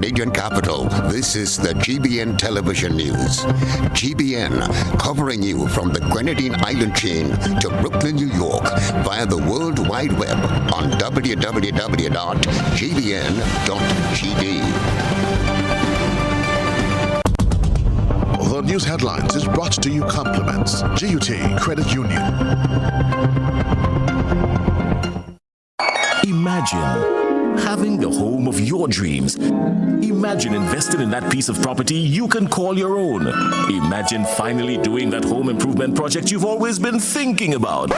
Canadian capital, this is the GBN Television News. GBN, covering you from the Grenadine Island chain to Brooklyn, New York, via the World Wide Web on www.gbn.gd. The news headlines is brought to you compliments GUT Credit Union. Imagine having the home of your dreams. Imagine investing in that piece of property you can call your own. Imagine finally doing that home improvement project you've always been thinking about.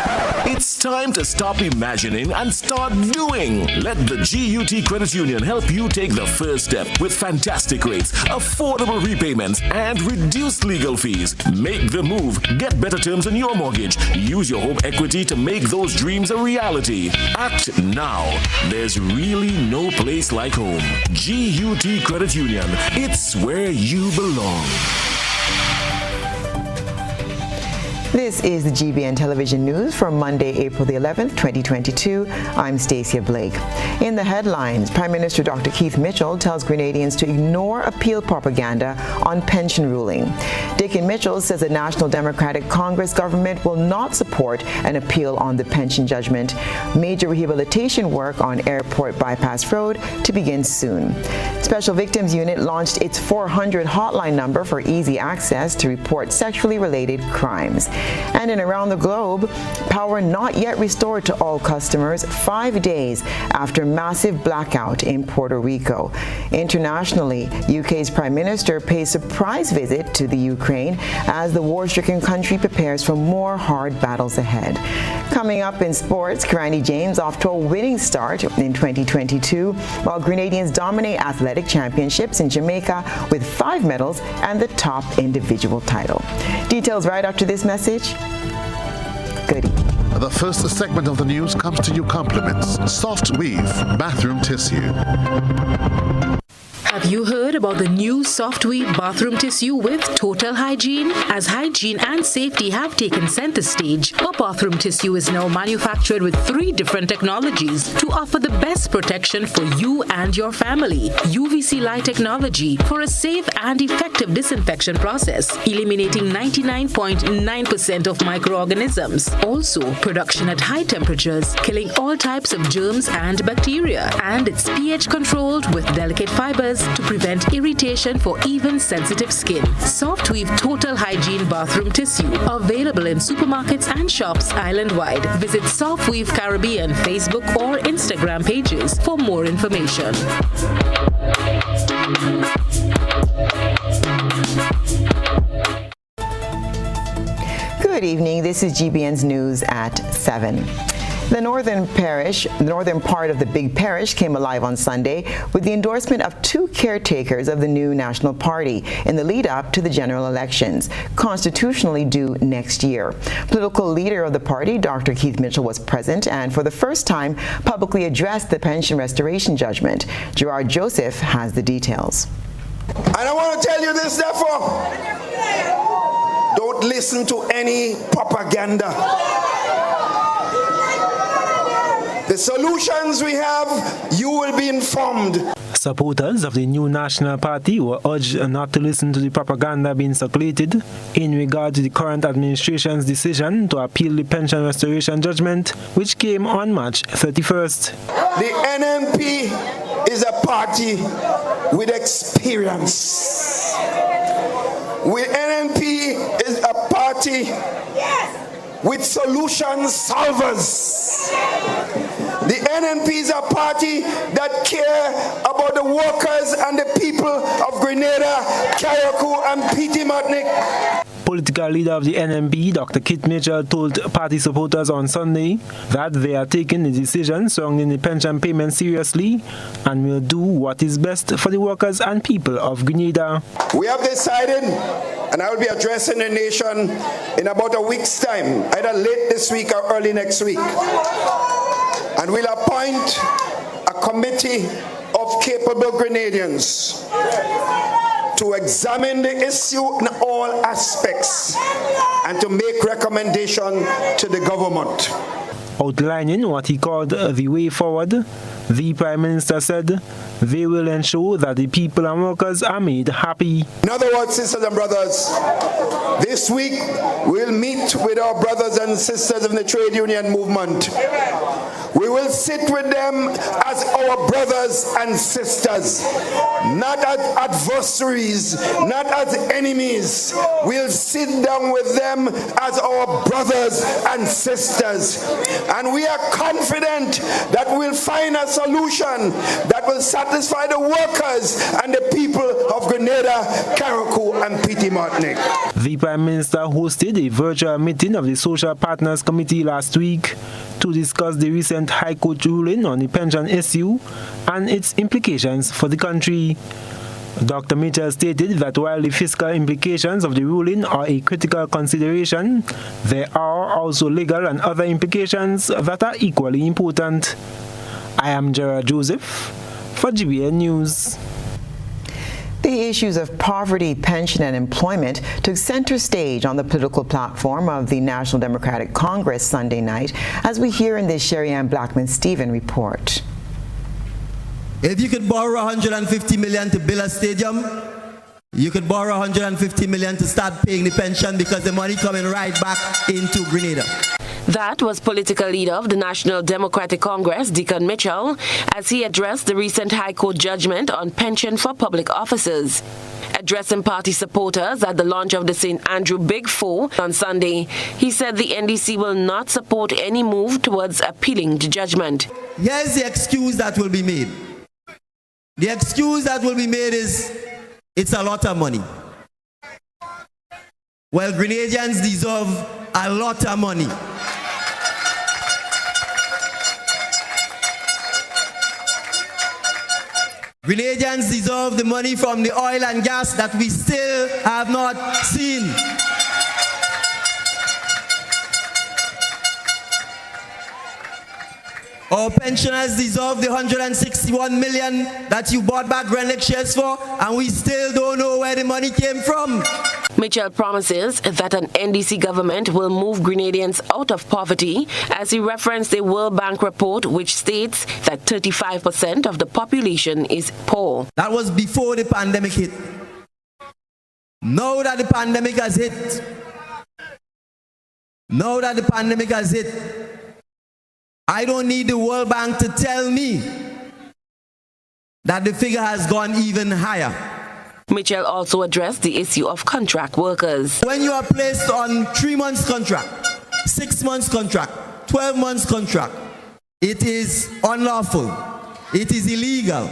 It's time to stop imagining and start doing. Let the GUT Credit Union help you take the first step with fantastic rates, affordable repayments, and reduced legal fees. Make the move. Get better terms on your mortgage. Use your home equity to make those dreams a reality. Act now. There's really no place like home. GUT Credit Union. It's where you belong. This is the GBN Television News for Monday, April the 11th, 2022. I'm Stasia Blake. In the headlines, Prime Minister Dr. Keith Mitchell tells Grenadians to ignore appeal propaganda on pension ruling. Dickon Mitchell says the National Democratic Congress government will not support an appeal on the pension judgment. Major rehabilitation work on Airport Bypass Road to begin soon. Special Victims Unit launched its 400 hotline number for easy access to report sexually related crimes. And in around the globe, power not yet restored to all customers 5 days after massive blackout in Puerto Rico. Internationally, UK's Prime Minister pays surprise visit to the Ukraine as the war-stricken country prepares for more hard battles ahead. Coming up in sports, Karani James off to a winning start in 2022, while Grenadians dominate athletic championships in Jamaica with 5 medals and the top individual title. Details right after this message. Good evening. The first segment of the news comes to you compliments Soft Weave Bathroom Tissue. Have you heard about the new Soft Weave bathroom tissue with total hygiene? As hygiene and safety have taken center stage, our bathroom tissue is now manufactured with 3 different technologies to offer the best protection for you and your family. UVC light technology for a safe and effective disinfection process, eliminating 99.9% of microorganisms. Also, production at high temperatures, killing all types of germs and bacteria. And it's pH controlled with delicate fibers to prevent irritation for even sensitive skin. Soft Weave Total Hygiene Bathroom Tissue. Available in supermarkets and shops island-wide. Visit Soft Weave Caribbean Facebook or Instagram pages for more information. Good evening. This is GBN's News at 7. The northern part of the big parish came alive on Sunday with the endorsement of 2 caretakers of the new National Party in the lead-up to the general elections, constitutionally due next year. Political leader of the party, Dr. Keith Mitchell, was present and for the first time publicly addressed the pension restoration judgment. Gerard Joseph has the details. And I want to tell you this, therefore, don't listen to any propaganda. The solutions we have, you will be informed. Supporters of the new National Party were urged not to listen to the propaganda being circulated in regard to the current administration's decision to appeal the pension restoration judgment, which came on March 31st. The NMP is a party with experience. NMP is a party with solution solvers. The NNP is a party that care about the workers and the people of Grenada, Carriacou and Petite Martinique. Political leader of the NMP, Dr. Keith Mitchell, told party supporters on Sunday that they are taking the decision surrounding the pension payment seriously and will do what is best for the workers and people of Grenada. We have decided, and I will be addressing the nation in about a week's time, either late this week or early next week. And we'll appoint a committee of capable Grenadians to examine the issue in all aspects and to make recommendation to the government. Outlining what he called the way forward, the Prime Minister said they will ensure that the people and workers are made happy. In other words, sisters and brothers, this week we'll meet with our brothers and sisters in the trade union movement. We will sit with them as our brothers and sisters, not as adversaries, not as enemies. We'll sit down with them as our brothers and sisters. And we are confident that we'll find a solution that will satisfy the workers and the people of Grenada, Carriacou, and Petite Martinique. The Prime Minister hosted a virtual meeting of the Social Partners Committee last week to discuss the recent High Court ruling on the pension issue and its implications for the country. Dr. Mitchell stated that while the fiscal implications of the ruling are a critical consideration, there are also legal and other implications that are equally important. I am Gerard Joseph for GBN News. The issues of poverty, pension, and employment took center stage on the political platform of the National Democratic Congress Sunday night, as we hear in this Sherry Ann Blackman-Stephen report. If you could borrow $150 million to build a stadium, you could borrow $150 million to start paying the pension because the money coming right back into Grenada. That was political leader of the National Democratic Congress, Deacon Mitchell, as he addressed the recent High Court judgment on pension for public officers. Addressing party supporters at the launch of the St. Andrew Big Four on Sunday, he said the NDC will not support any move towards appealing the judgment. Here's the excuse that will be made. The excuse that will be made is, it's a lot of money. Well, Grenadians deserve a lot of money. Grenadians deserve the money from the oil and gas that we still have not seen. Our pensioners deserve the $161 million that you bought back Grenadian shares for, and we still don't know where the money came from. Mitchell promises that an NDC government will move Grenadians out of poverty, as he referenced a World Bank report which states that 35% of the population is poor. That was before the pandemic hit. Now that the pandemic has hit, I don't need the World Bank to tell me that the figure has gone even higher. Mitchell also addressed the issue of contract workers. When you are placed on 3 months contract, 6 months contract, 12 months contract, it is unlawful. It is illegal.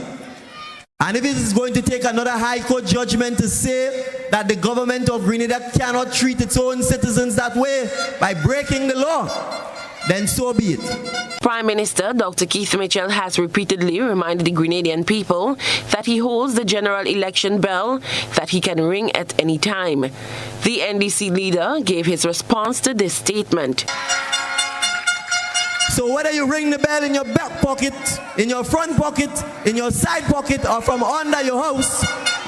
And if it is going to take another High Court judgment to say that the government of Grenada cannot treat its own citizens that way by breaking the law, then so be it. Prime Minister Dr. Keith Mitchell has repeatedly reminded the Grenadian people that he holds the general election bell that he can ring at any time. The NDC leader gave his response to this statement. So whether you ring the bell in your back pocket, in your front pocket, in your side pocket, or from under your house,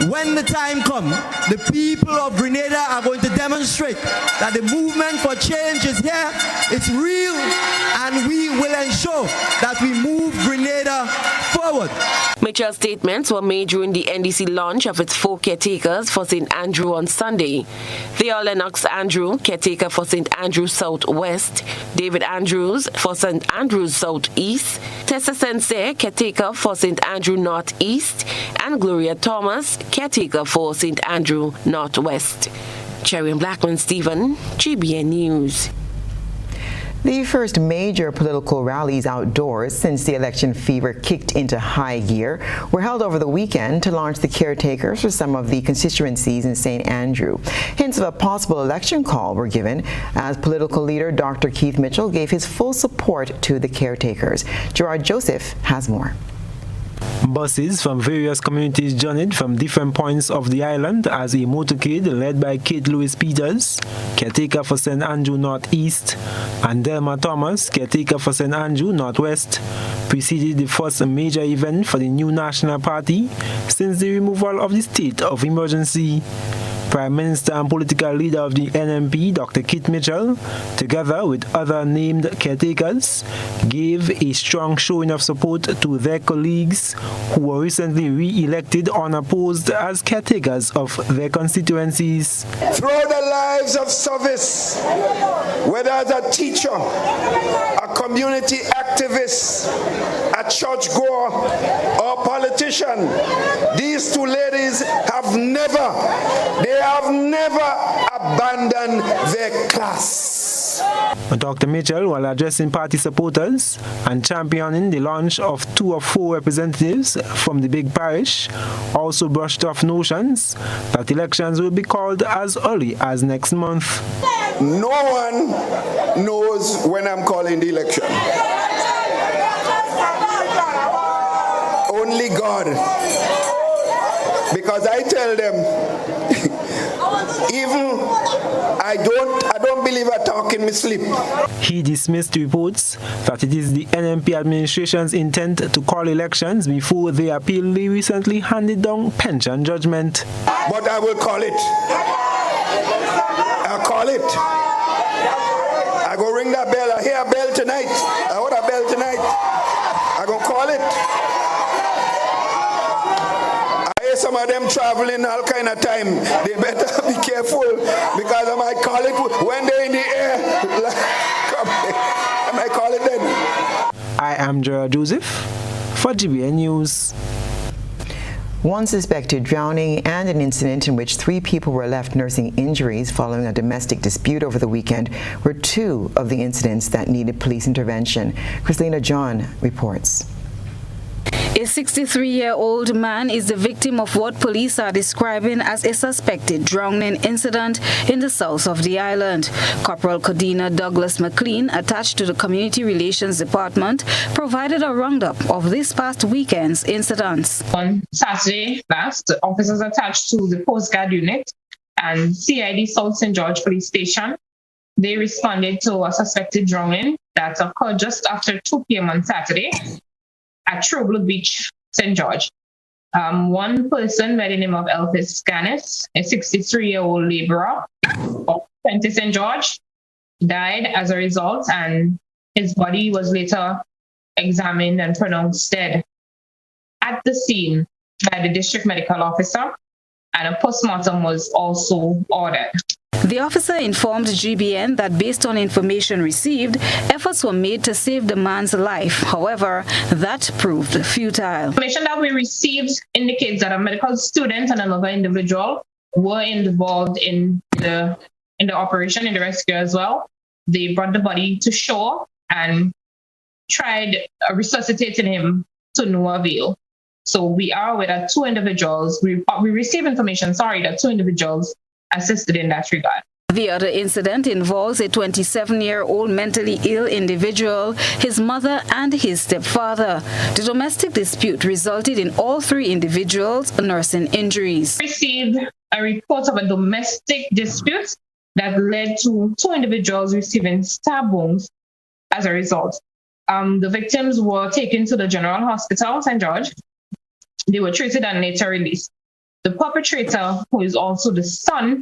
when the time comes, the people of Grenada are going to demonstrate that the movement for change is here, it's real, and we will ensure that we move Grenada forward. Mitchell's statements were made during the NDC launch of its 4 caretakers for St. Andrew on Sunday. They are Lennox Andrew, caretaker for St. Andrews South West, David Andrews for St. Andrews South East, Tessa Sensei, caretaker for St. Andrew North East, and Gloria Thomas, caretaker for St. Andrew Northwest. Sherry Ann Blackman-Stephen, GBN News. The first major political rallies outdoors since the election fever kicked into high gear were held over the weekend to launch the caretakers for some of the constituencies in St. Andrew. Hints of a possible election call were given as political leader Dr. Keith Mitchell gave his full support to the caretakers. Gerard Joseph has more. Buses from various communities journeyed from different points of the island as a motorcade led by Kate Lewis Peters, caretaker for St. Andrew Northeast, and Delma Thomas, caretaker for St. Andrew Northwest, preceded the first major event for the new National Party since the removal of the state of emergency. Prime Minister and political leader of the NMP, Dr. Keith Mitchell, together with other named caretakers, gave a strong showing of support to their colleagues who were recently re-elected unopposed as caretakers of their constituencies. Throughout the lives of service, whether as a teacher, a community activist, a churchgoer, or politician, these two ladies have never abandoned their class. Dr. Mitchell, while addressing party supporters and championing the launch of 2 of 4 representatives from the big parish, also brushed off notions that elections will be called as early as next month. No one knows when I'm calling the election. Only God. Because I tell them, even I don't believe I talk in my sleep. He dismissed reports that it is the NMP administration's intent to call elections before they appeal the recently handed down pension judgment. But I will call it. I'll call it. I go ring that bell. I hear a bell tonight. I heard a bell tonight. I go call it. Some of them traveling all kind of time. They better be careful because I might call it when they're in the air. I might call it then. I am Gerald Joseph for GBN News. One suspected drowning and an incident in which 3 people were left nursing injuries following a domestic dispute over the weekend were 2 of the incidents that needed police intervention. Christina John reports. A 63-year-old man is the victim of what police are describing as a suspected drowning incident in the south of the island. Corporal Cordina Douglas McLean, attached to the Community Relations Department, provided a roundup of this past weekend's incidents. On Saturday last, officers attached to the Coast Guard unit and CID South St. George Police Station, they responded to a suspected drowning that occurred just after 2 p.m. on Saturday at Troubler Beach, St. George. One person by the name of Elvis Scanis, a 63-year-old laborer of St. George, died as a result, and his body was later examined and pronounced dead at the scene by the district medical officer, and a postmortem was also ordered. The officer informed GBN that based on information received, efforts were made to save the man's life. However, that proved futile. Information that we received indicates that a medical student and another individual were involved in the operation, in the rescue as well. They brought the body to shore and tried resuscitating him to no avail. So we are aware that 2 individuals, we received information, that 2 individuals assisted in that regard. The other incident involves a 27-year-old mentally ill individual, his mother and his stepfather. The domestic dispute resulted in all 3 individuals nursing injuries. We received a report of a domestic dispute that led to 2 individuals receiving stab wounds as a result. The victims were taken to the General Hospital, St. George. They were treated and later released. The perpetrator, who is also the son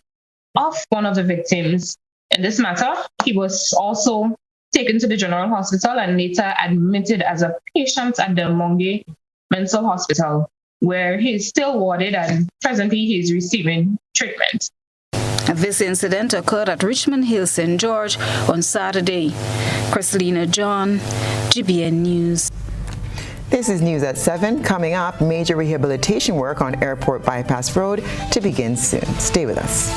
of one of the victims in this matter, he was also taken to the General Hospital and later admitted as a patient at the Monge Mental Hospital, where he is still warded and presently he is receiving treatment. This incident occurred at Richmond Hill, St. George on Saturday. Christina John, GBN News. This is News at 7. Coming up, major rehabilitation work on Airport Bypass Road to begin soon. Stay with us.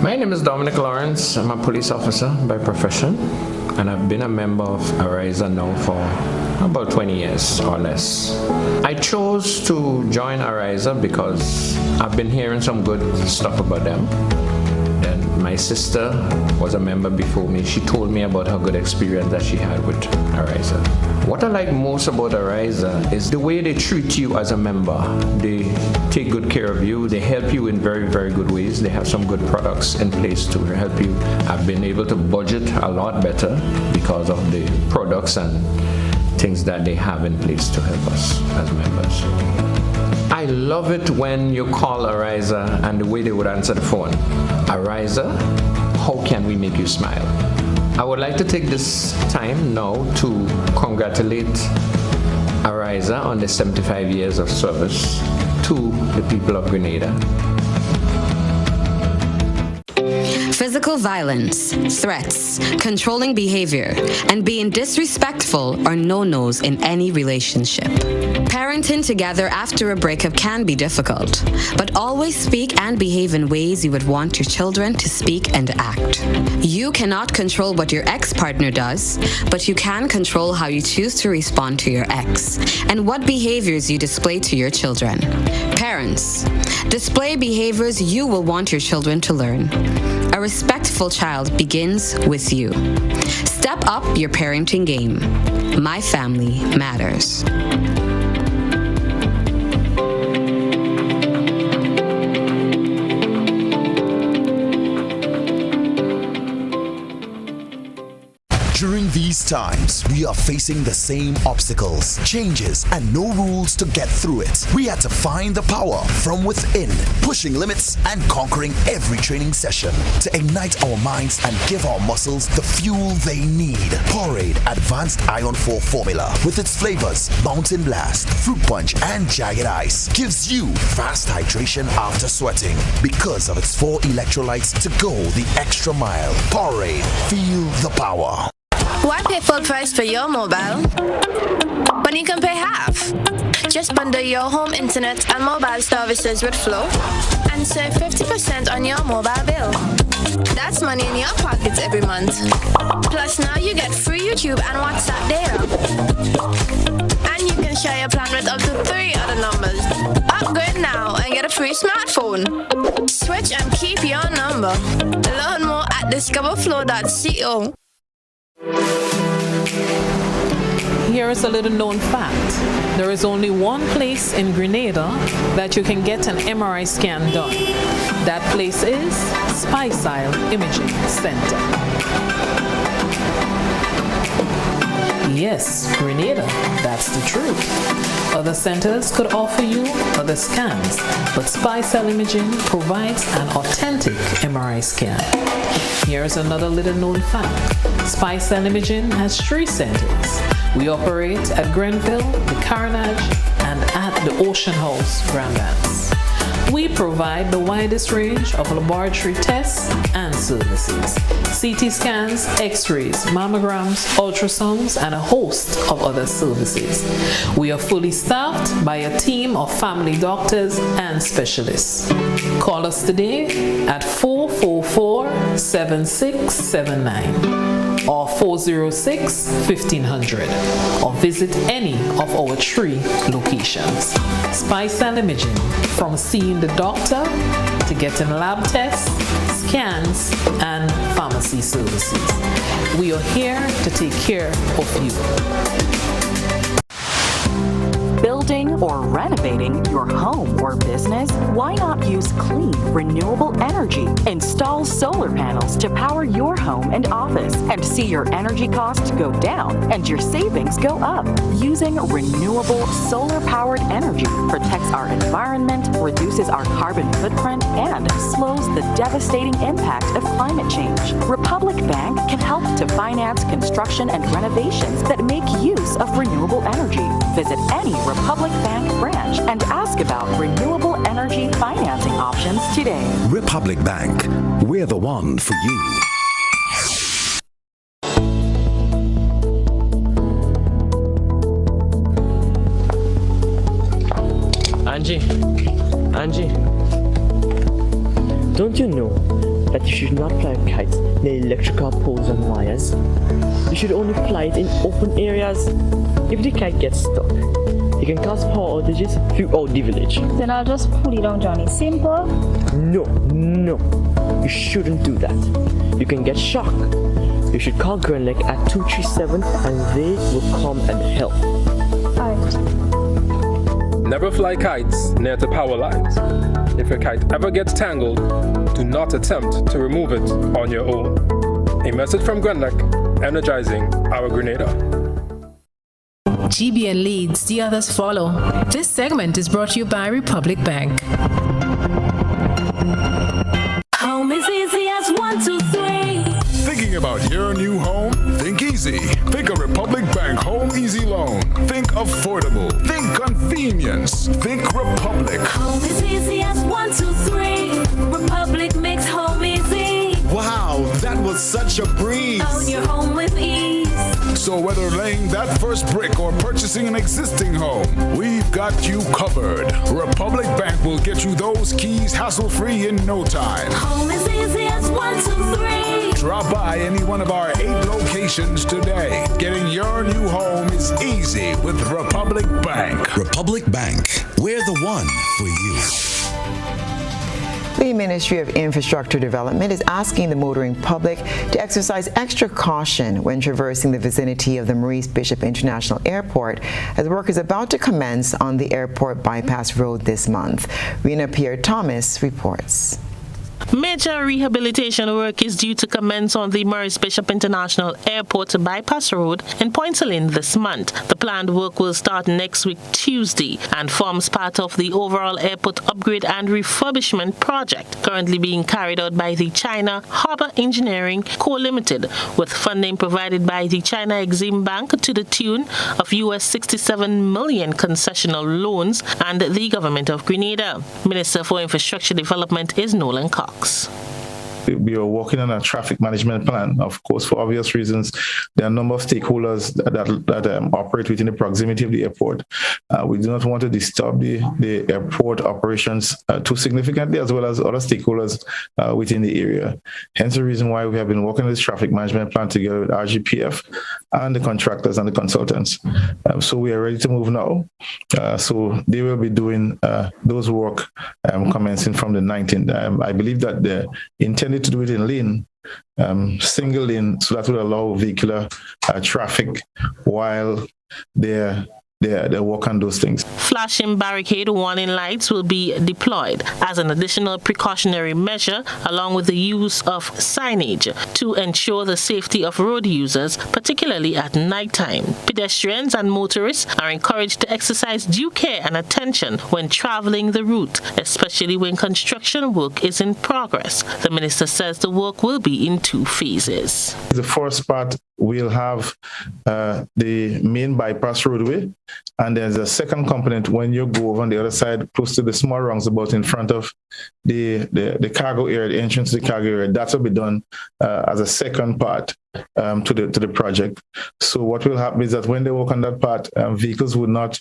My name is Dominic Lawrence. I'm a police officer by profession, and I've been a member of Ariza now for about 20 years or less. I chose to join Ariza because I've been hearing some good stuff about them. My sister was a member before me. She told me about her good experience that she had with Ariza. What I like most about Ariza is the way they treat you as a member. They take good care of you. They help you in very, very good ways. They have some good products in place to help you. I've been able to budget a lot better because of the products and things that they have in place to help us as members. I I love it when you call Ariza and the way they would answer the phone. Ariza, how can we make you smile? I would like to take this time now to congratulate Ariza on the 75 years of service to the people of Grenada. Physical violence, threats, controlling behavior, and being disrespectful are no-nos in any relationship. Parenting together after a breakup can be difficult, but always speak and behave in ways you would want your children to speak and act. You cannot control what your ex-partner does, but you can control how you choose to respond to your ex and what behaviors you display to your children. Parents, display behaviors you will want your children to learn. A respectful child begins with you. Step up your parenting game. My family matters. During these times, we are facing the same obstacles, changes, and no rules to get through it. We had to find the power from within, pushing limits and conquering every training session to ignite our minds and give our muscles the fuel they need. Powerade Advanced Iron 4 formula with its flavors Mountain Blast, Fruit Punch, and Jagged Ice gives you fast hydration after sweating because of its 4 electrolytes to go the extra mile. Powerade, feel the power. Why pay full price for your mobile when you can pay half? Just bundle your home internet and mobile services with Flow and save 50% on your mobile bill. That's money in your pockets every month. Plus now you get free YouTube and WhatsApp data. And you can share your plan with up to 3 other numbers. Upgrade now and get a free smartphone. Switch and keep your number. Learn more at discoverflow.co. Here is a little known fact. There is only one place in Grenada that you can get an MRI scan done. That place is Stasia Imaging Center. Yes, Grenada, that's the truth. Other centers could offer you other scans, but Stasia Imaging provides an authentic MRI scan. Here's another little known fact. Stasia Imaging has 3 centers. We operate at Grenville, the Carnage, and at the Ocean House, Grand Anse. We provide the widest range of laboratory tests and services. CT scans, x-rays, mammograms, ultrasounds, and a host of other services. We are fully staffed by a team of family doctors and specialists. Call us today at 444-7679 or 406-1500 or visit any of our 3 locations. Stasia Imaging, from seeing the doctor to getting lab tests, scans, and pharmacy services. We are here to take care of you. Building or renovating your home or business? Why not use clean, renewable energy? Install solar panels to power your home and office and see your energy costs go down and your savings go up. Using renewable solar-powered energy protects our environment, reduces our carbon footprint, and slows the devastating impact of climate change. Republic Bank can help to finance construction and renovations that make use of renewable energy. Visit any Republic Bank branch and ask about renewable energy financing options today. Republic Bank, we're the one for you. Angie, don't you know that you should not fly kites near electrical poles and wires? You should only fly it in open areas. If the kite gets stuck, it can cause power outages throughout the village. Then I'll just pull it down, Johnny. Simple? No. You shouldn't do that. You can get shocked. You should call Grenlec at 237 and they will come and help. Alright. Never fly kites near the power lines. If a kite ever gets tangled, do not attempt to remove it on your own. A message from Grenlec, energizing our Grenada. GBN leads, the others follow. This segment is brought to you by Republic Bank. Home is easy as 1, 2, 3. Thinking about your new home? Think easy. Think of Republic Bank Home Easy Loan. Think affordable. Think convenience. Think Republic. Home is easy as 1, 2, 3. Republic makes home easy. Wow, that was such a breeze. Own your home with ease. So whether laying that first brick or purchasing an existing home, we've got you covered. Republic Bank will get you those keys hassle-free in no time. Home is easy as 1, 2, 3. Drop by any one of our 8 locations today. Getting your new home is easy with Republic Bank. Republic Bank, we're the one for you. The Ministry of Infrastructure Development is asking the motoring public to exercise extra caution when traversing the vicinity of the Maurice Bishop International Airport, as work is about to commence on the airport bypass road this month. Rena Pierre-Thomas reports. Major rehabilitation work is due to commence on the Maurice Bishop International Airport bypass road in Point-Salin this month. The planned work will start next week Tuesday and forms part of the overall airport upgrade and refurbishment project currently being carried out by the China Harbour Engineering Co. Limited, with funding provided by the China Exim Bank to the tune of US 67 million concessional loans and the government of Grenada. Minister for Infrastructure Development is Nolan Cox. We are working on a traffic management plan. Of course, for obvious reasons, there are a number of stakeholders that operate within the proximity of the airport. We do not want to disturb the airport operations too significantly, as well as other stakeholders within the area. Hence the reason why we have been working on this traffic management plan together with RGPF and the contractors and the consultants. So we are ready to move now. So they will be doing those work commencing from the 19th. I believe that the intended to do it in lane, single lane, so that will allow vehicular traffic while they're work on those things. Flashing barricade warning lights will be deployed as an additional precautionary measure, along with the use of signage to ensure the safety of road users, particularly at nighttime. Pedestrians and motorists are encouraged to exercise due care and attention when traveling the route, especially when construction work is in progress. The minister says the work will be in 2 phases. The first part will have the main bypass roadway, and there's a second component when you go over on the other side, close to the small roundabout in front of the cargo area, the entrance to the cargo area. That will be done as a second part to the project. So what will happen is that when they work on that part, vehicles would not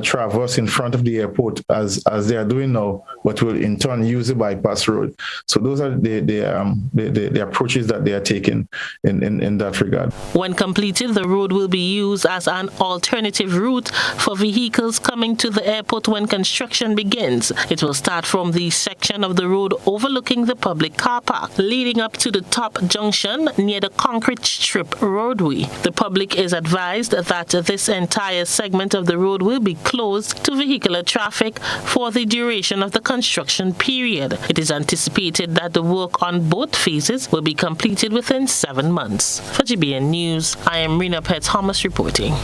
traverse in front of the airport as they are doing now, but will in turn use the bypass road. So those are the approaches that they are taking in that regard. When completed, the road will be used as an alternative route for vehicles coming to the airport when construction begins. It will start from the section of the road overlooking the public car park, leading up to the top junction near the concrete strip roadway. The public is advised that this entire segment of the road will be closed to vehicular traffic for the duration of the construction period. It is anticipated that the work on both phases will be completed within 7 months. For GBN News, I am Rena Thomas reporting.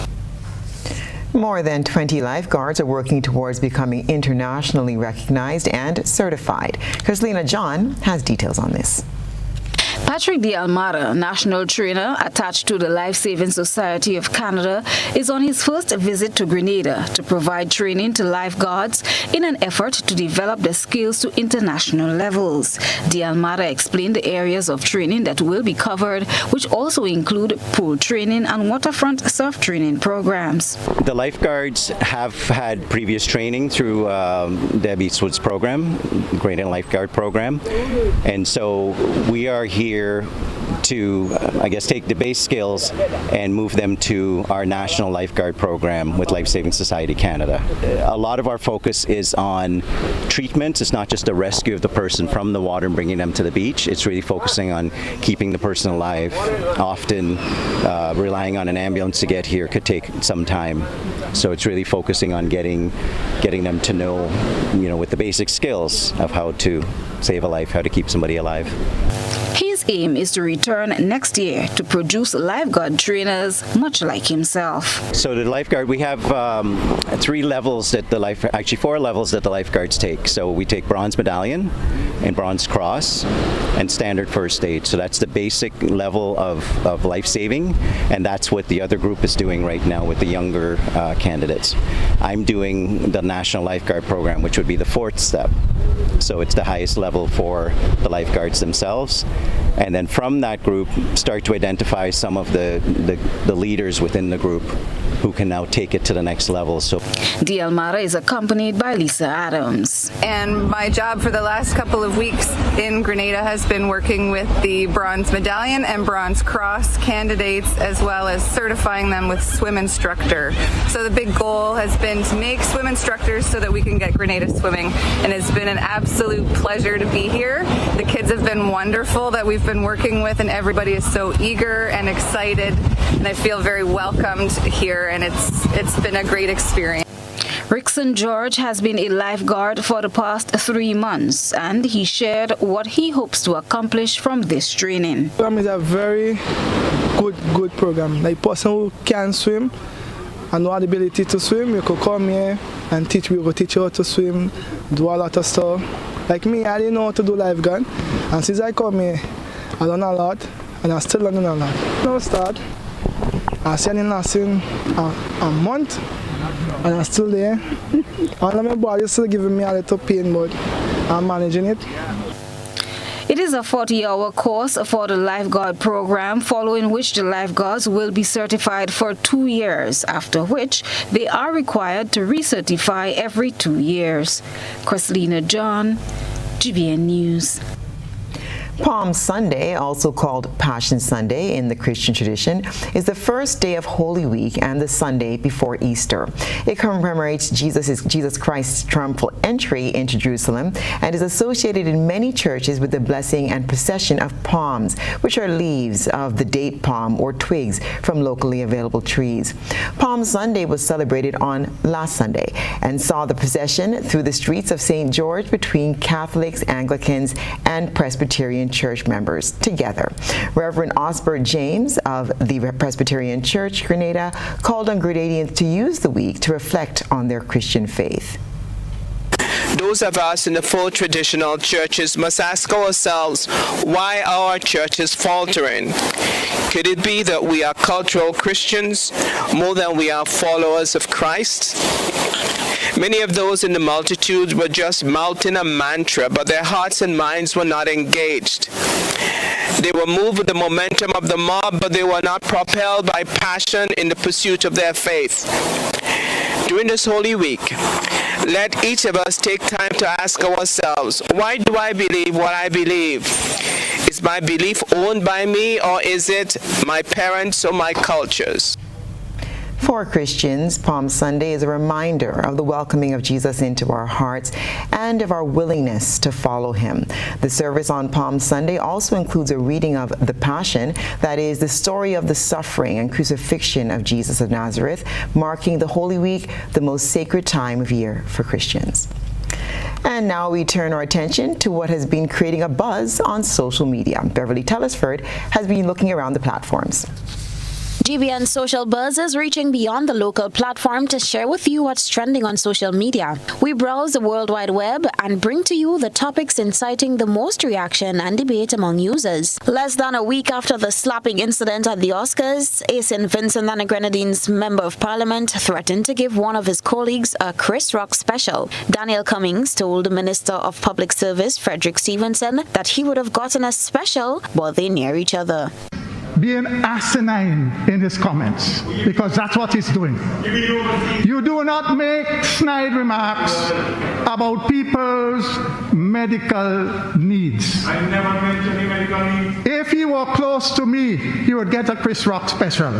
More than 20 lifeguards are working towards becoming internationally recognized and certified. Chrislina John has details on this. Patrick De Almada, national trainer attached to the Life Saving Society of Canada, is on his first visit to Grenada to provide training to lifeguards in an effort to develop their skills to international levels. De Almada explained the areas of training that will be covered, which also include pool training and waterfront surf training programs. The lifeguards have had previous training through Debbie Eastwood's program, Grenada Lifeguard Program, and so we are here to, I guess, take the base skills and move them to our national lifeguard program with Life Saving Society Canada. A lot of our focus is on treatment. It's not just a rescue of the person from the water and bringing them to the beach. It's really focusing on keeping the person alive. Often relying on an ambulance to get here could take some time. So it's really focusing on getting them to know, with the basic skills of how to save a life, how to keep somebody alive. He's aim is to return next year to produce lifeguard trainers much like himself. So the lifeguard, we have 4 levels that the lifeguards take. So we take bronze medallion and bronze cross and standard first aid. So that's the basic level of life saving, and that's what the other group is doing right now with the younger candidates. I'm doing the National Lifeguard Program, which would be the 4th step. So it's the highest level for the lifeguards themselves. And then from that group, start to identify some of the leaders within the group who can now take it to the next level. So DL Mara is accompanied by Lisa Adams. And my job for the last couple of weeks in Grenada has been working with the Bronze Medallion and Bronze Cross candidates, as well as certifying them with swim instructor. So the big goal has been to make swim instructors so that we can get Grenada swimming. And it's been an absolute pleasure to be here. The kids have been wonderful that we've been working with, and everybody is so eager and excited. And I feel very welcomed here, and it's been a great experience. Rickson George has been a lifeguard for the past 3 months, and he shared what he hopes to accomplish from this training. The program is a very good program. Like person who can swim and know the ability to swim, you could come here and we will teach you how to swim, do a lot of stuff. Like me, I didn't know how to do lifeguard, and since I come here, I learn a lot, and I'm still learning a lot. Now start. I started in a month, and I'm still there. All of my body is still giving me a little pain, but I'm managing it. It is a 40-hour course for the lifeguard program, following which the lifeguards will be certified for 2 years, after which they are required to recertify every 2 years. Chrislina John, GBN News. Palm Sunday, also called Passion Sunday in the Christian tradition, is the first day of Holy Week and the Sunday before Easter. It commemorates Jesus Christ's triumphal entry into Jerusalem and is associated in many churches with the blessing and procession of palms, which are leaves of the date palm or twigs from locally available trees. Palm Sunday was celebrated on last Sunday and saw the procession through the streets of St. George between Catholics, Anglicans, and Presbyterian church members together. Reverend Osbert James of the Presbyterian Church, Grenada, called on Grenadians to use the week to reflect on their Christian faith. Those of us in the full traditional churches must ask ourselves why our church is faltering. Could it be that we are cultural Christians more than we are followers of Christ? Many of those in the multitude were just mouthing a mantra, but their hearts and minds were not engaged. They were moved with the momentum of the mob, but they were not propelled by passion in the pursuit of their faith. During this Holy Week, let each of us take time to ask ourselves, why do I believe what I believe? Is my belief owned by me, or is it my parents or my cultures? For Christians, Palm Sunday is a reminder of the welcoming of Jesus into our hearts and of our willingness to follow him. The service on Palm Sunday also includes a reading of the Passion, that is, the story of the suffering and crucifixion of Jesus of Nazareth, marking the Holy Week, the most sacred time of year for Christians. And now we turn our attention to what has been creating a buzz on social media. Beverly Telesford has been looking around the platforms. GBN Social Buzz is reaching beyond the local platform to share with you what's trending on social media. We browse the World Wide Web and bring to you the topics inciting the most reaction and debate among users. Less than a week after the slapping incident at the Oscars, a St. Vincent and the Grenadines Member of Parliament threatened to give one of his colleagues a Chris Rock special. Daniel Cummings told the Minister of Public Service, Frederick Stevenson, that he would have gotten a special, but they near each other. Being asinine in his comments, because that's what he's doing. You do not make snide remarks about people's medical needs. I never mentioned any medical needs. If he were close to me, he would get a Chris Rock special.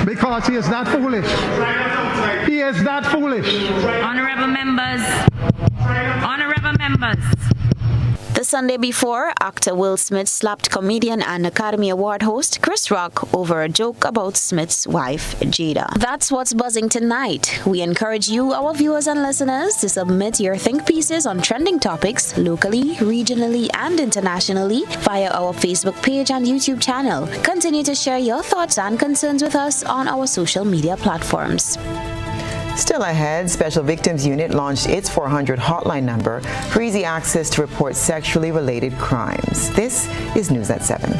Because he is that foolish. He is that foolish. Honorable members. Honorable members. The The Sunday before, actor Will Smith slapped comedian and Academy Award host Chris Rock over a joke about Smith's wife, Jada. That's what's buzzing tonight. We encourage you, our viewers and listeners, to submit your think pieces on trending topics locally, regionally, and internationally via our Facebook page and YouTube channel. Continue to share your thoughts and concerns with us on our social media platforms. Still ahead, Special Victims Unit launched its 400 hotline number for easy access to report sexually related crimes. This is News at 7.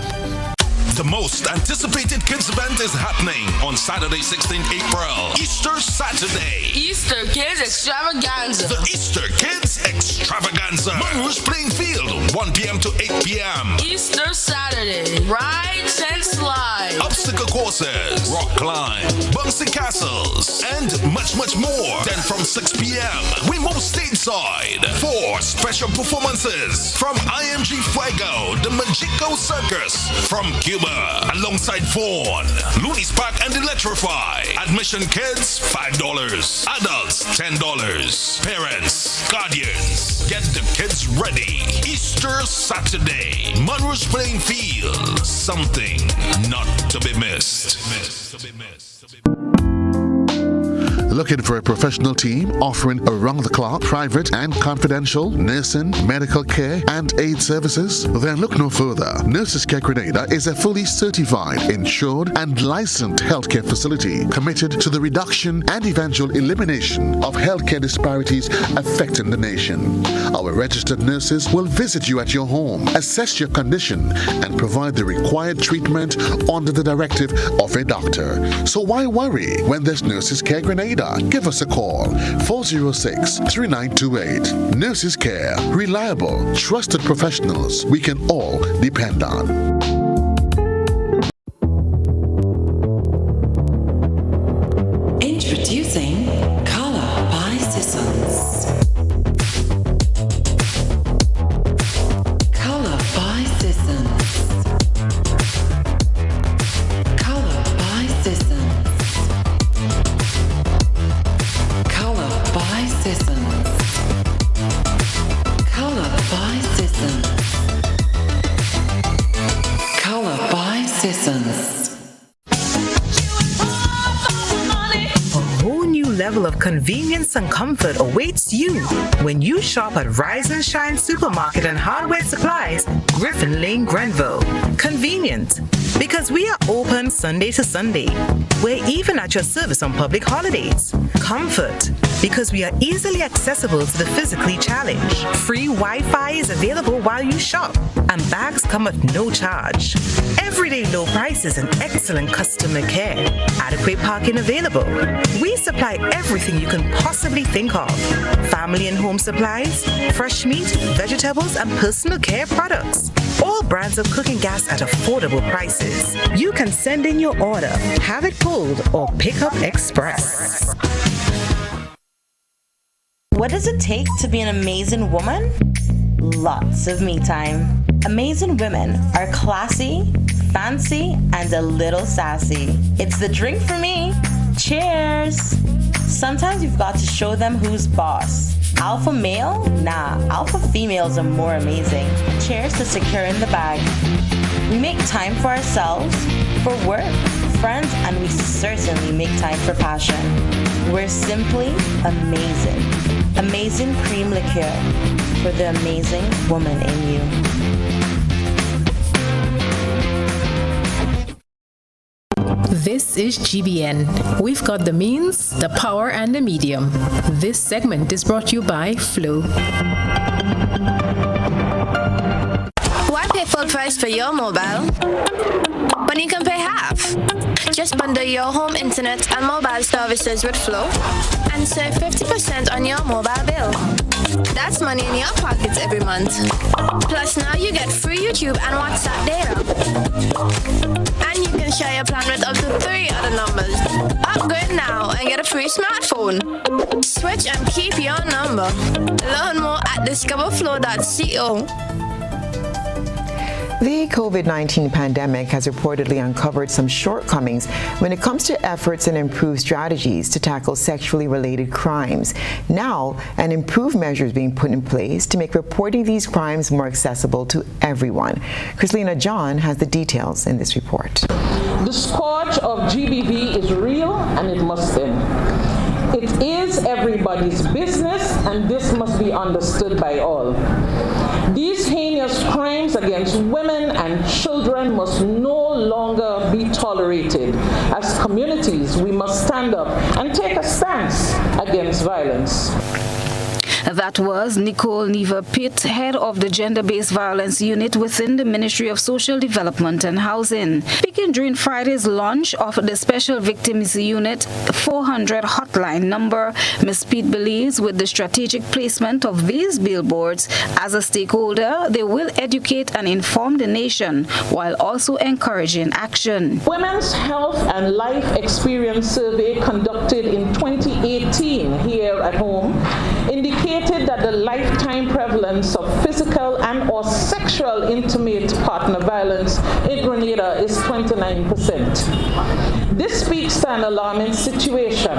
The most anticipated kids event is happening on Saturday, 16th April, Easter Saturday. Easter Kids Extravaganza. The Easter Kids Extravaganza. Monroe's playing field, 1 p.m. to 8 p.m. Easter Saturday, rides and slides. Obstacle courses, rock climb, bouncy castles, and much, much more. Then from 6 p.m., we move stateside for special performances from IMG Fuego, the Magico Circus, from Cuba, alongside Fawn, Looney's Park, and Electrify. Admission kids, $5. Adults, $10. Parents, guardians, get the kids ready. Easter Saturday, Monroe's playing field. Something not to be missed. Looking for a professional team offering around-the-clock, private and confidential nursing, medical care, and aid services? Then look no further. Nurses Care Grenada is a fully certified, insured, and licensed healthcare facility committed to the reduction and eventual elimination of healthcare disparities affecting the nation. Our registered nurses will visit you at your home, assess your condition, and provide the required treatment under the directive of a doctor. So why worry when there's Nurses Care Grenada? Give us a call, 406-3928. Nurses Care, reliable, trusted professionals we can all depend on. Introducing Color by Sissons. Color by Sissons. Color by Sissons. Color by Sissons. Color by Sissons. Color by Sissons. A whole new level of convenience and comfort awaits you when you shop at Rise and Shine Supermarket and Hardware Supplies, Griffin Lane, Grenville. Convenient, because we are open Sunday to Sunday. We're even at your service on public holidays. Comfort, because we are easily accessible to the physically challenged. Free Wi-Fi is available while you shop, and bags come at no charge. Everyday low prices and excellent customer care. Adequate parking available. We supply everything you can possibly think of. Family and home supplies, fresh meat, vegetables, and personal care products. All brands of cooking gas at affordable prices. You can send in your order, have it pulled, or pick up express. What does it take to be an amazing woman? Lots of me time. Amazing women are classy, fancy, and a little sassy. It's the drink for me. Cheers! Sometimes you've got to show them who's boss. Alpha male? Nah, alpha females are more amazing. Cheers to securing the bag. We make time for ourselves, for work, friends, and we certainly make time for passion. We're simply amazing. Amazing cream liqueur for the amazing woman in you. This is GBN. We've got the means, the power, and the medium. This segment is brought to you by Flow. Why pay full price for your mobile when you can pay half? Just bundle your home internet and mobile services with Flow and save 50% on your mobile bill. That's money in your pockets every month. Plus now you get free YouTube and WhatsApp data. And you can share your plan with up to 3 other numbers. Upgrade now and get a free smartphone. Switch and keep your number. Learn more at discoverflow.co. The COVID-19 pandemic has reportedly uncovered some shortcomings when it comes to efforts and improved strategies to tackle sexually related crimes. Now, an improved measure is being put in place to make reporting these crimes more accessible to everyone. Christina John has the details in this report. The scourge of GBV is real and it must end. It is everybody's business, and this must be understood by all. These heinous crimes against women and children must no longer be tolerated. As communities, we must stand up and take a stance against violence. That was Nicole Neva-Pitt, head of the Gender-Based Violence Unit within the Ministry of Social Development and Housing. Speaking during Friday's launch of the Special Victims Unit 400 hotline number, Ms. Pitt believes with the strategic placement of these billboards as a stakeholder, they will educate and inform the nation while also encouraging action. Women's Health and Life Experience Survey conducted in 2018 here at home indicated that the lifetime prevalence of physical and or sexual intimate partner violence in Grenada is 29%. This speaks to an alarming situation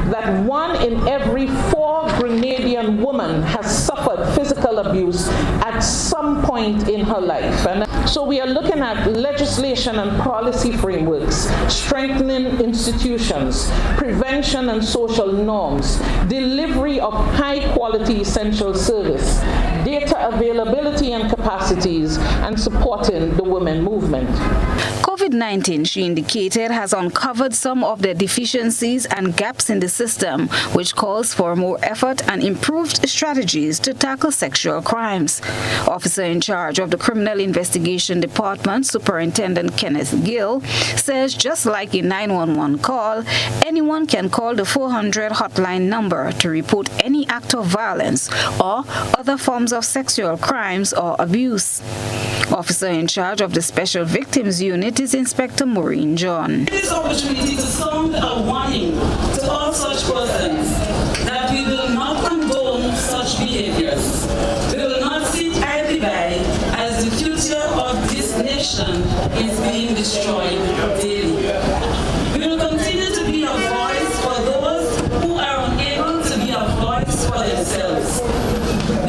that 1 in every 4 Grenadian women has suffered physical abuse at some point in her life. And so we are looking at legislation and policy frameworks, strengthening institutions, prevention and social norms, delivery of high-quality essential service, data availability and capacities, and supporting the women movement. COVID-19, she indicated, has uncovered some of the deficiencies and gaps in the system, which calls for more effort and improved strategies to tackle sexual crimes. Officer in charge of the Criminal Investigation Department, Superintendent Kenneth Gill, says just like a 911 call, anyone can call the 400 hotline number to report any act of violence or other forms of sexual crimes or abuse. Officer in charge of the Special Victims Unit is Inspector Maureen John. This opportunity to sound a warning to all such persons that we will not condone such behaviors. We will not sit idly by as the future of this nation is being destroyed daily. We will continue to be a voice for those who are unable to be a voice for themselves.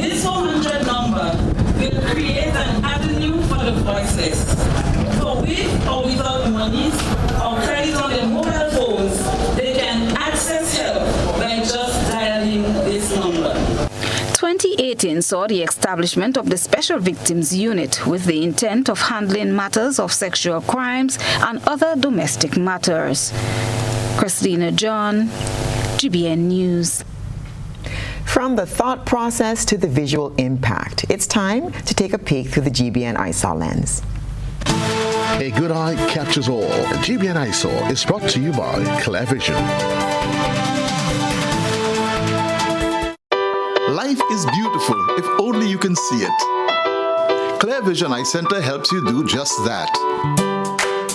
This 400 number will create an avenue for the voiceless. So with or without money or credit on their mobile phones, they can access help by just dialing this number. 2018 saw the establishment of the Special Victims Unit with the intent of handling matters of sexual crimes and other domestic matters. Christina John, GBN News. From the thought process to the visual impact, it's time to take a peek through the GBN ISAW lens. A good eye captures all. GBN ISAW is brought to you by ClearVision. Life is beautiful if only you can see it. ClearVision Eye Center helps you do just that.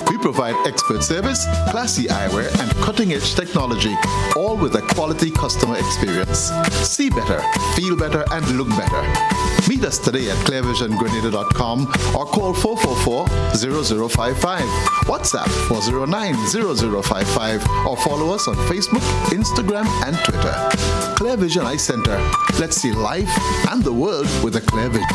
We provide expert service, classy eyewear, and cutting-edge technology, all with a quality customer experience. See better, feel better, and look better. Meet us today at clearvisiongrenada.com or call 444-0055, WhatsApp 409-0055, or follow us on Facebook, Instagram, and Twitter. ClearVision Eye Center. Let's see life and the world with a clear vision.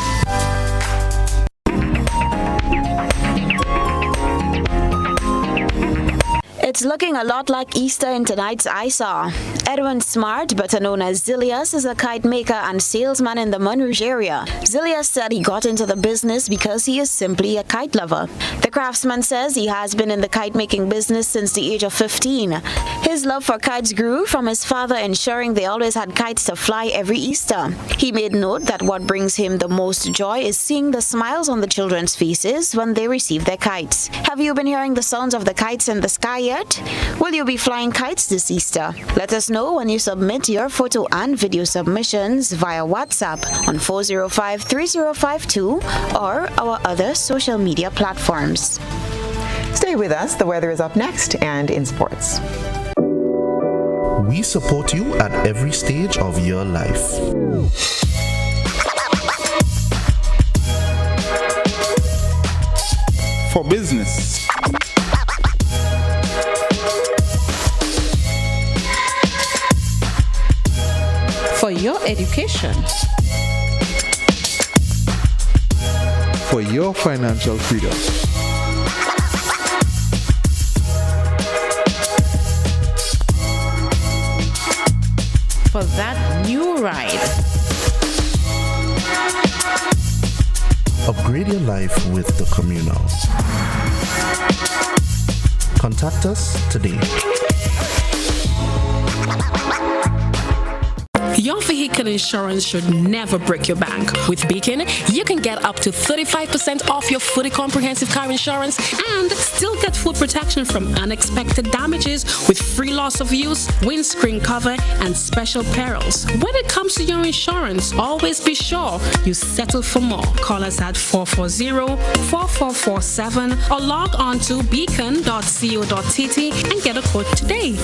It's looking a lot like Easter in tonight's ISAW. Edwin Smart, better known as Zilius, is a kite maker and salesman in the Montrouge area. Zilius said he got into the business because he is simply a kite lover. The craftsman says he has been in the kite making business since the age of 15. His love for kites grew from his father ensuring they always had kites to fly every Easter. He made note that what brings him the most joy is seeing the smiles on the children's faces when they receive their kites. Have you been hearing the sounds of the kites in the sky yet? Will you be flying kites this Easter? Let us know when you submit your photo and video submissions via WhatsApp on 405-3052 or our other social media platforms. Stay with us. The weather is up next and in sports. We support you at every stage of your life. for business. For your education. For your financial freedom. For that new ride. Upgrade your life with the Communal. Contact us today. Your vehicle insurance should never break your bank. With Beacon, you can get up to 35% off your fully comprehensive car insurance and still get full protection from unexpected damages with free loss of use, windscreen cover, and special perils. When it comes to your insurance, always be sure you settle for more. Call us at 440-4447 or log on to beacon.co.tt and get a quote today.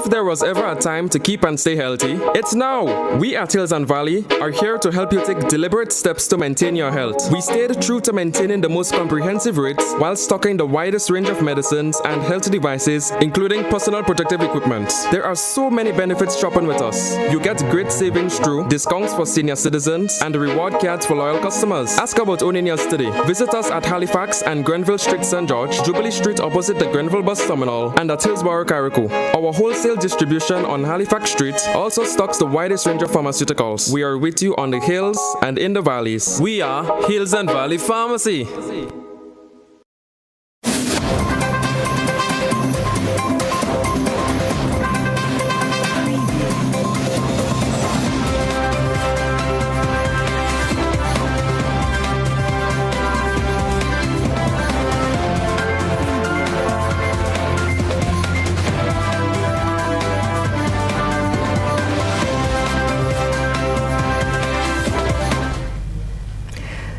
There was ever a time to keep and stay healthy, it's now. We at Hills and Valley are here to help you take deliberate steps to maintain your health. We stayed true to maintaining the most comprehensive rates while stocking the widest range of medicines and health devices, including personal protective equipment. There are so many benefits shopping with us. You get great savings through discounts for senior citizens and reward cards for loyal customers. Ask about owning yours today. Visit us at Halifax and Grenville Street, St. George, Jubilee Street opposite the Grenville Bus Terminal, and at Hillsborough, Carrico. Our wholesale distribution on Halifax Street also stocks the widest range of pharmaceuticals. We are with you on the hills and in the valleys. We are Hills and Valley Pharmacy.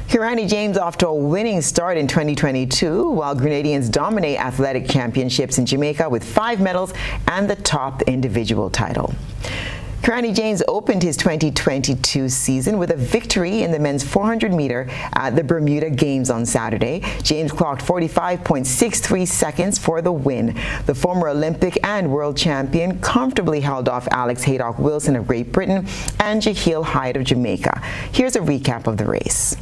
Kirani James off to a winning start in 2022, while Grenadians dominate athletic championships in Jamaica with 5 medals and the top individual title. Kirani James opened his 2022 season with a victory in the men's 400 meter at the Bermuda Games on Saturday. James clocked 45.63 seconds for the win. The former Olympic and world champion comfortably held off Alex Haydock Wilson of Great Britain and Jaheel Hyde of Jamaica. Here's a recap of the race.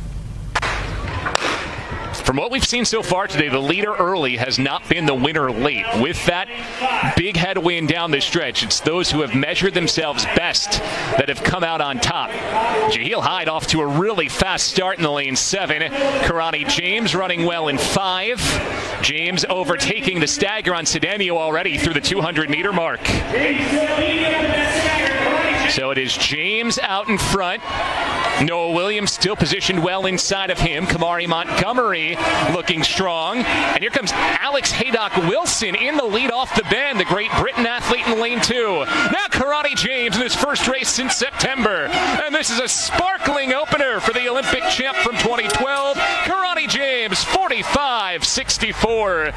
From what we've seen so far today, the leader early has not been the winner late. With that big headwind down the stretch, it's those who have measured themselves best that have come out on top. Jaheel Hyde off to a really fast start in the lane 7. Kirani James running well in 5. James overtaking the stagger on Sedemio already through the 200-meter mark. So it is James out in front. Noah Williams still positioned well inside of him. Kamari Montgomery looking strong. And here comes Alex Haydock Wilson in the lead off the bend, the Great Britain athlete in lane 2. Now Kirani James in his first race since September. And this is a sparkling opener for the Olympic champ from 2012. Kirani James, 45.64.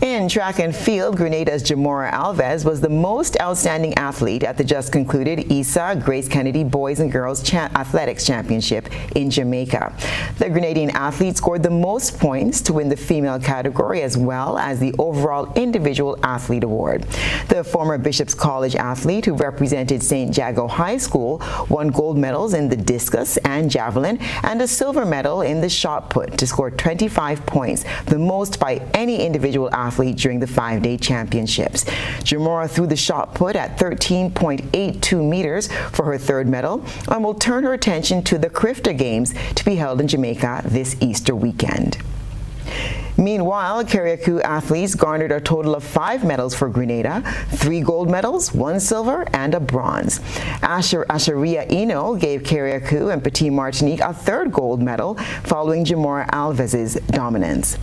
In track and field, Grenada's Jamora Alves was the most outstanding athlete at the just concluded ISA Grace Kennedy Boys and Girls Athletics Championship in Jamaica. The Grenadian athlete scored the most points to win the female category as well as the overall individual athlete award. The former Bishop's College athlete who represented St. Jago High School won gold medals in the discus and javelin and a silver medal in the shot put to score 25 points, the most by any individual athlete during the 5-day championships. Jamora threw the shot put at 13.82 meters for her 3rd medal and will turn her attention to the Crifter Games to be held in Jamaica this Easter weekend. Meanwhile, Carriacou athletes garnered a total of 5 medals for Grenada, 3 gold medals, 1 silver, and a bronze. Asheria Eno gave Carriacou and Petit Martinique a 3rd gold medal following Jamora Alves's dominance.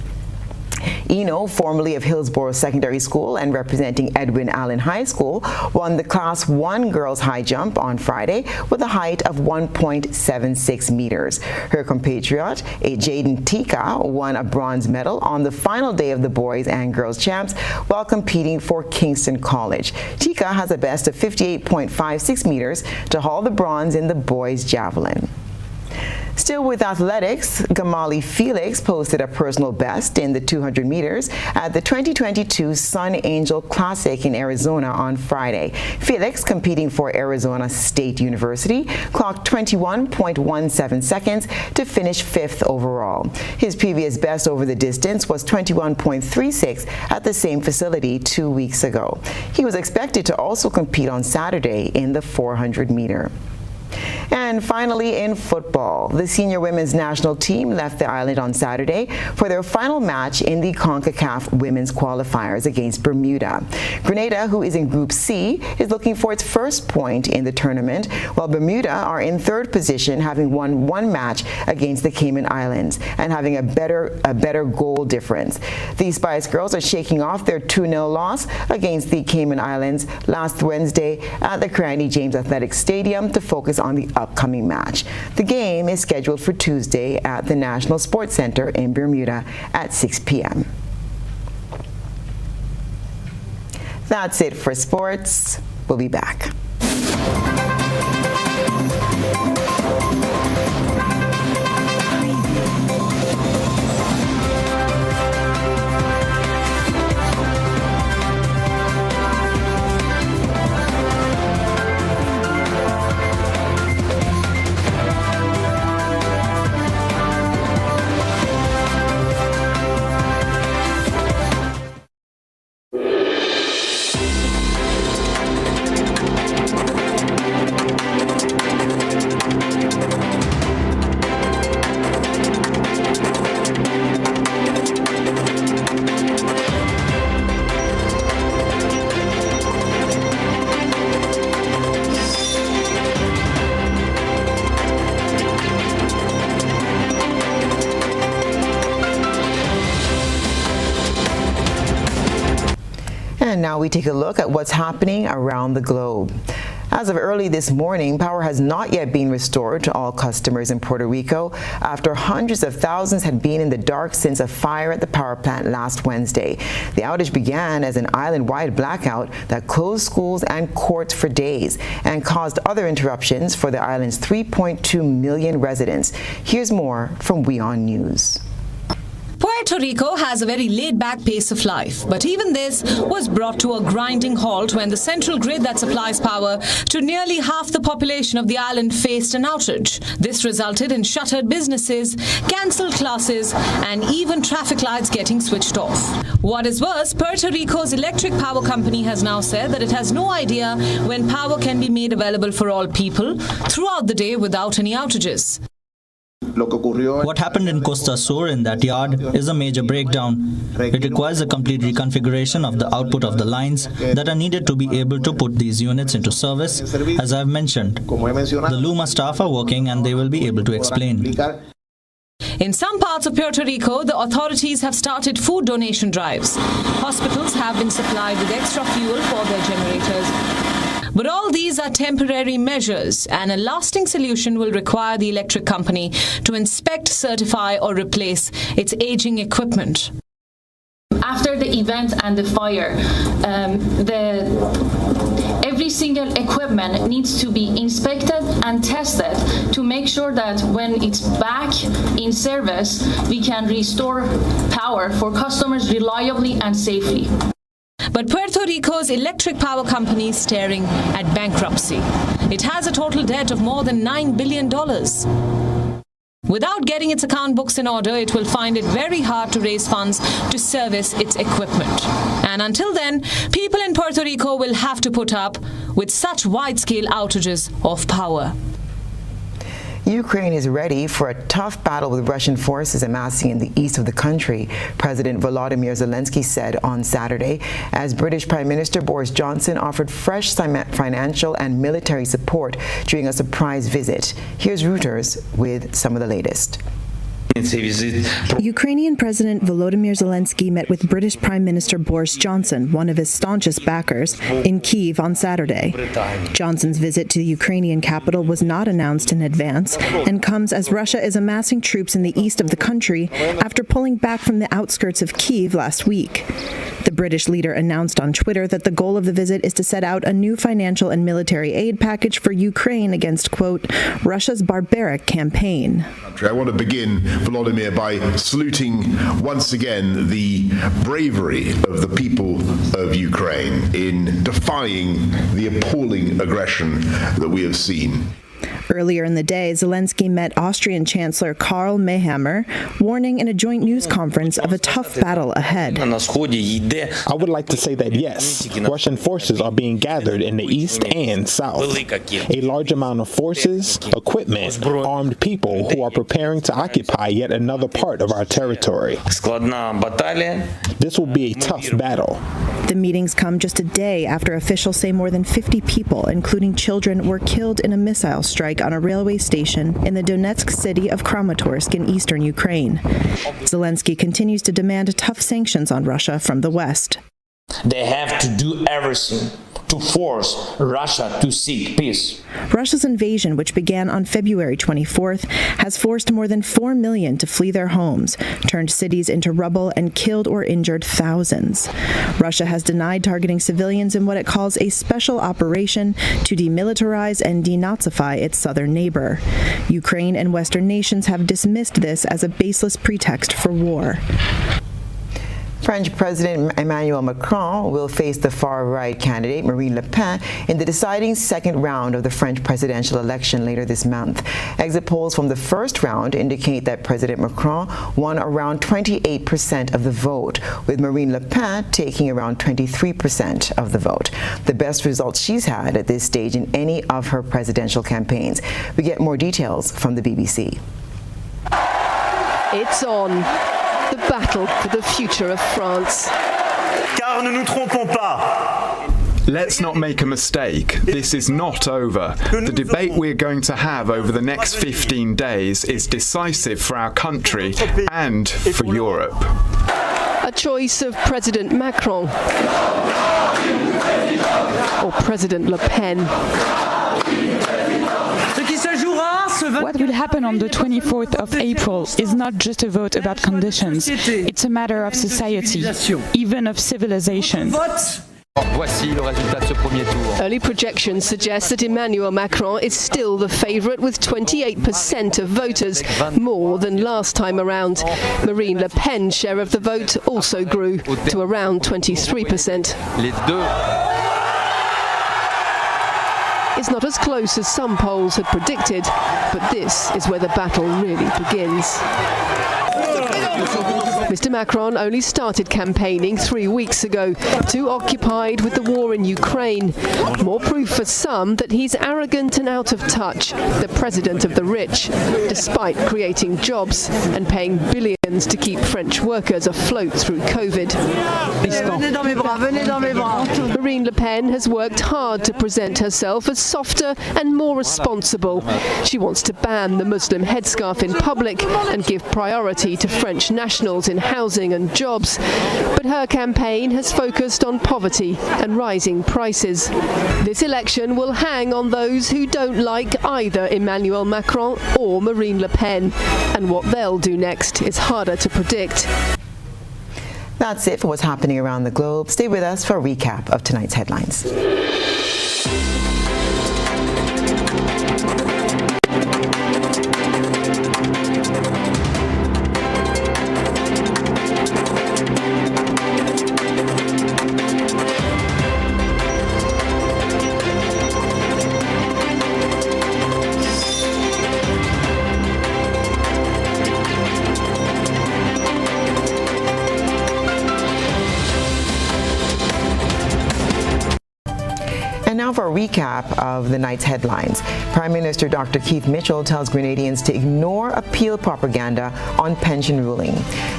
Eno, formerly of Hillsborough Secondary School and representing Edwin Allen High School, won the Class 1 girls high jump on Friday with a height of 1.76 meters. Her compatriot, Jaden Tika, won a bronze medal on the final day of the boys and girls champs while competing for Kingston College. Tika has a best of 58.56 meters to haul the bronze in the boys javelin. Still with athletics, Gamali Felix posted a personal best in the 200 meters at the 2022 Sun Angel Classic in Arizona on Friday. Felix, competing for Arizona State University, clocked 21.17 seconds to finish 5th overall. His previous best over the distance was 21.36 at the same facility 2 weeks ago. He was expected to also compete on Saturday in the 400 meter. And finally, in football, the senior women's national team left the island on Saturday for their final match in the CONCACAF women's qualifiers against Bermuda. Grenada, who is in Group C, is looking for its first point in the tournament, while Bermuda are in 3rd position, having won 1 match against the Cayman Islands and having a better goal difference. The Spice Girls are shaking off their 2-0 loss against the Cayman Islands last Wednesday at the Carani James Athletic Stadium to focus on the upcoming match. The game is scheduled for Tuesday at the National Sports Center in Bermuda at 6 p.m. That's it for sports. We'll be back. And now we take a look at what's happening around the globe. As of early this morning, power has not yet been restored to all customers in Puerto Rico after hundreds of thousands had been in the dark since a fire at the power plant last Wednesday. The outage began as an island-wide blackout that closed schools and courts for days and caused other interruptions for the island's 3.2 million residents. Here's more from WION News. Puerto Rico has a very laid-back pace of life, but even this was brought to a grinding halt when the central grid that supplies power to nearly half the population of the island faced an outage. This resulted in shuttered businesses, cancelled classes, and even traffic lights getting switched off. What is worse, Puerto Rico's electric power company has now said that it has no idea when power can be made available for all people throughout the day without any outages. What happened in Costa Sur in that yard is a major breakdown. It requires a complete reconfiguration of the output of the lines that are needed to be able to put these units into service. As I've mentioned, the Luma staff are working and they will be able to explain. In some parts of Puerto Rico, the authorities have started food donation drives. Hospitals have been supplied with extra fuel for their generators. But all these are temporary measures, and a lasting solution will require the electric company to inspect, certify, or replace its aging equipment. After the event and the fire, every single equipment needs to be inspected and tested to make sure that when it's back in service, we can restore power for customers reliably and safely. But Puerto Rico's electric power company is staring at bankruptcy. It has a total debt of more than $9 billion. Without getting its account books in order, it will find it very hard to raise funds to service its equipment. And until then, people in Puerto Rico will have to put up with such wide-scale outages of power. Ukraine is ready for a tough battle with Russian forces amassing in the east of the country, President Volodymyr Zelensky said on Saturday, as British Prime Minister Boris Johnson offered fresh financial and military support during a surprise visit. Here's Reuters with some of the latest. Ukrainian President Volodymyr Zelensky met with British Prime Minister Boris Johnson, one of his staunchest backers, in Kyiv on Saturday. Johnson's visit to the Ukrainian capital was not announced in advance and comes as Russia is amassing troops in the east of the country after pulling back from the outskirts of Kyiv last week. The British leader announced on Twitter that the goal of the visit is to set out a new financial and military aid package for Ukraine against, quote, Russia's barbaric campaign. I want to begin, Volodymyr, by saluting once again the bravery of the people of Ukraine in defying the appalling aggression that we have seen. Earlier in the day, Zelensky met Austrian Chancellor Karl Nehammer, warning in a joint news conference of a tough battle ahead. I would like to say that yes, Russian forces are being gathered in the east and south. A large amount of forces, equipment, armed people who are preparing to occupy yet another part of our territory. This will be a tough battle. The meetings come just a day after officials say more than 50 people, including children, were killed in a missile strike on a railway station in the Donetsk city of Kramatorsk in eastern Ukraine. Zelensky continues to demand tough sanctions on Russia from the West. They have to do everything to force Russia to seek peace. Russia's invasion, which began on February 24th, has forced more than 4 million to flee their homes, turned cities into rubble, and killed or injured thousands. Russia has denied targeting civilians in what it calls a special operation to demilitarize and denazify its southern neighbor. Ukraine and Western nations have dismissed this as a baseless pretext for war. French President Emmanuel Macron will face the far-right candidate Marine Le Pen in the deciding second round of the French presidential election later this month. Exit polls from the first round indicate that President Macron won around 28% of the vote, with Marine Le Pen taking around 23% of the vote, the best result she's had at this stage in any of her presidential campaigns. We get more details from the BBC. It's on. The battle for the future of France. Car ne nous trompons pas. Let's not make a mistake. This is not over. The debate we're going to have over the next 15 days is decisive for our country and for Europe. A choice of President Macron or President Le Pen. What will happen on the 24th of April is not just a vote about conditions. It's a matter of society, even of civilization. Early projections suggest that Emmanuel Macron is still the favourite with 28% of voters, more than last time around. Marine Le Pen's share of the vote also grew to around 23%. It's not as close as some polls had predicted, but this is where the battle really begins. Mr. Macron only started campaigning 3 weeks ago, too occupied with the war in Ukraine. More proof for some that he's arrogant and out of touch, the president of the rich, despite creating jobs and paying billions to keep French workers afloat through COVID. Marine Le Pen has worked hard to present herself as softer and more responsible. She wants to ban the Muslim headscarf in public and give priority to French nationals in housing and jobs. But her campaign has focused on poverty and rising prices. This election will hang on those who don't like either Emmanuel Macron or Marine Le Pen. And what they'll do next is harder to predict. That's it for what's happening around the globe. Stay with us for a recap of tonight's headlines. now for a recap of the night's headlines. Prime Minister Dr. Keith Mitchell tells Grenadians to ignore appeal propaganda on pension ruling.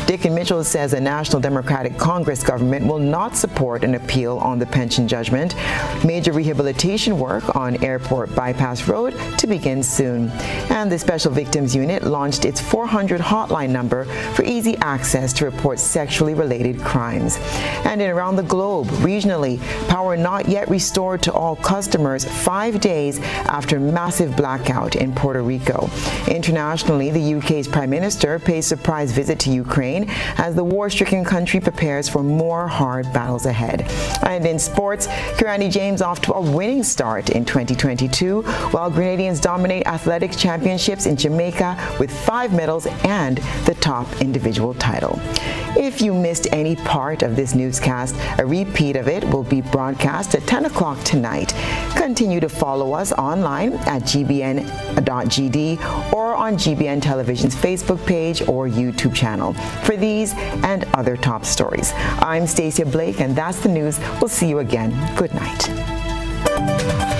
Dick and Mitchell says the National Democratic Congress government will not support an appeal on the pension judgment. Major rehabilitation work on Airport Bypass Road to begin soon. And the Special Victims Unit launched its 400 hotline number for easy access to report sexually related crimes. And around the globe, regionally, power not yet restored to all customers 5 days after massive blackout in Puerto Rico. Internationally, the UK's Prime Minister pays surprise visit to Ukraine as the war-stricken country prepares for more hard battles ahead. And in sports, Kirani James off to a winning start in 2022, while Grenadians dominate athletics championships in Jamaica with 5 medals and the top individual title. If you missed any part of this newscast, a repeat of it will be broadcast at 10 o'clock tonight. Continue to follow us online at gbn.gd or on GBN Television's Facebook page or YouTube channel for these and other top stories. I'm Stasia Blake, and that's the news. We'll see you again. Good night.